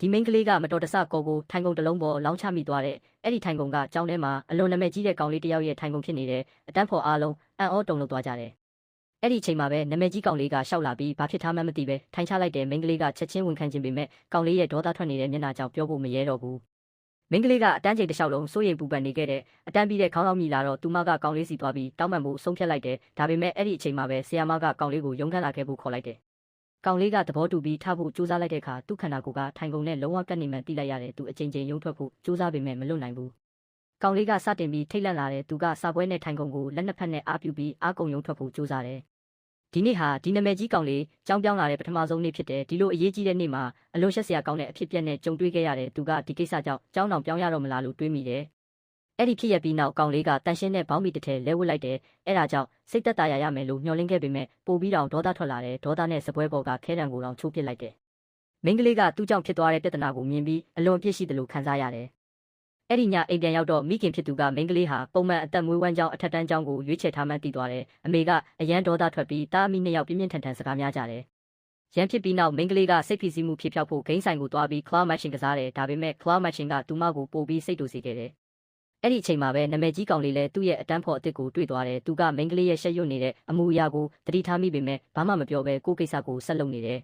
ဒီမိန်းကလေးကမတော်တဆကောကိုထိုင်ကုန်တစ်လုံးပေါ်လောင်းချမိသွားတဲ့အဲ့ဒီထိုင်ကုန်ကကြောင်းထဲမှာအလွန်နာမည်ကြီးတဲ့ကောင်လေးတစ်ယောက်ရဲ့ထိုင်ကုန်ဖြစ်နေတယ်အတန်းဖော်အားလုံးအံ့ဩတုန်လှုပ်သွားကြတယ်အဲ့ဒီအချိန်မှာပဲနာမည်ကြီးကောင်လေးကရှောက်လာပြီးဘာဖြစ်ထားမှန်းမသိပဲထိုင်ချလိုက်တဲ့မိန်းကလေးကချက်ချင်းဝန်ခံခြင်းပေမဲ့ကောင်လေးရဲ့ဒေါသထွက်နေတဲ့မျက်နှာကြောင့်ပြောဖို့မရဲတော့ဘူးမိန်းကလေးကအတန်းချိန်တစ်လျှောက်လုံးစိုးရိမ်ပူပန်နေခဲ့တဲ့အတန်းပြီးတဲ့ခေါင်းဆောင်မြည်လာတော့သူမကကောင်လေးစီသွားပြီးတောင်းပန်ဖို့ဆုံးဖြတ်လိုက်တယ်ဒါပေမဲ့အဲ့ဒီအချိန်မှာပဲဆီယာမကကောင်လေးကိုရုံးခန်းလာခဲ့ဖို့ခေါ်လိုက်တယ်ကောင်လေးကသဘောတူပြီးထားဖို့ကြိုးစားလိုက်တဲ့အခါသူ့ခန္ဓာကိုယ်ကထိုင်ကုန်နဲ့လုံးဝကပ်နေမှန်တိလိုက်ရတယ်သူအချိန်ချင်းရုံးထွက်ဖို့ကြိုးစားပေမဲ့မလွတ်နိုင်ဘူးကောင်လေးကစတင်ပြီးထိတ်လန့်လာတယ်သူကစာပွဲနဲ့ထိုင်ကုန်ကိုလက်နှစ်ဖက်နဲ့အားပြုပြီးအားကုန်ရုံးထွက်ဖို့ကြိုးစားတယ်ဒီနေ့ဟာဒီနာမည်ကြီးကောင်လေးကြောင်းပြောင်းလာတဲ့ပထမဆုံးနေ့ဖြစ်တယ်ဒီလိုအရေးကြီးတဲ့နေ့မှာအလွန်ရှက်စရာကောင်းတဲ့အဖြစ်အပျက်နဲ့ကြုံတွေ့ခဲ့ရတယ်သူကဒီကိစ္စကြောင့်ကြောင်းတောင်ပြောင်းရတော့မလားလို့တွေးမိတယ်အဲ့ဒီဖြစ်ရပြီးနောက်ကောင်လေးကတန်ရှင်းတဲ့ဘောင်းမီတစ်ထည်လဲဝတ်လိုက်တယ်အဲ့ဒါကြောင့်စိတ်သက်သာရမယ်လို့မျှော်လင့်ခဲ့ပေမဲ့ပိုပြီးတောင်ဒေါသထွက်လာတယ်ဒေါသနဲ့စပွဲပေါ်ကခဲတံကိုတောင်ချိုးပစ်လိုက်တယ်မိန်းကလေးကသူ့ကြောင့်ဖြစ်သွားတဲ့ပြဿနာကိုမြင်ပြီးအလွန်ပြည့်ရှိတယ်လို့ခံစားရတယ်အဲ့ဒီညအိမ်ပြန်ရောက်တော့မိခင်ဖြစ်သူကမိန်းကလေးဟာပုံမှန်အသက်မွေးဝမ်းကြောင်းအထက်တန်းကျောင်းကိုရွေးချယ်ထားမှန်းသိသွားတယ်အမေကအရန်ဒေါသထွက်ပြီးတားအမိနှစ်ယောက်ပြင်းပြင်းထန်ထန်စကားများကြတယ်ရန်ဖြစ်ပြီးနောက်မိန်းကလေးကစိတ်ဖိစီးမှုဖြစ်ဖြောက်ဖို့ဂိမ်းဆိုင်ကိုသွားပြီး claw matching ကစားတယ်ဒါပေမဲ့ claw matching ကသူမကိုပို့ပြီးစိတ်တူစေခဲ့တယ်အဲ့ဒီအချိန်မှာပဲနာမည်ကြီးကောင်လေးလည်းသူ့ရဲ့အတန်းဖော်အစ်စ်ကိုတွေ့သွားတယ်သူကမိန်းကလေးရဲ့ရှက်ရွံ့နေတဲ့အမူအရာကိုသတိထားမိပေမဲ့ဘာမှမပြောဘဲကိုယ့်ကိစ္စကိုဆက်လုပ်နေတယ်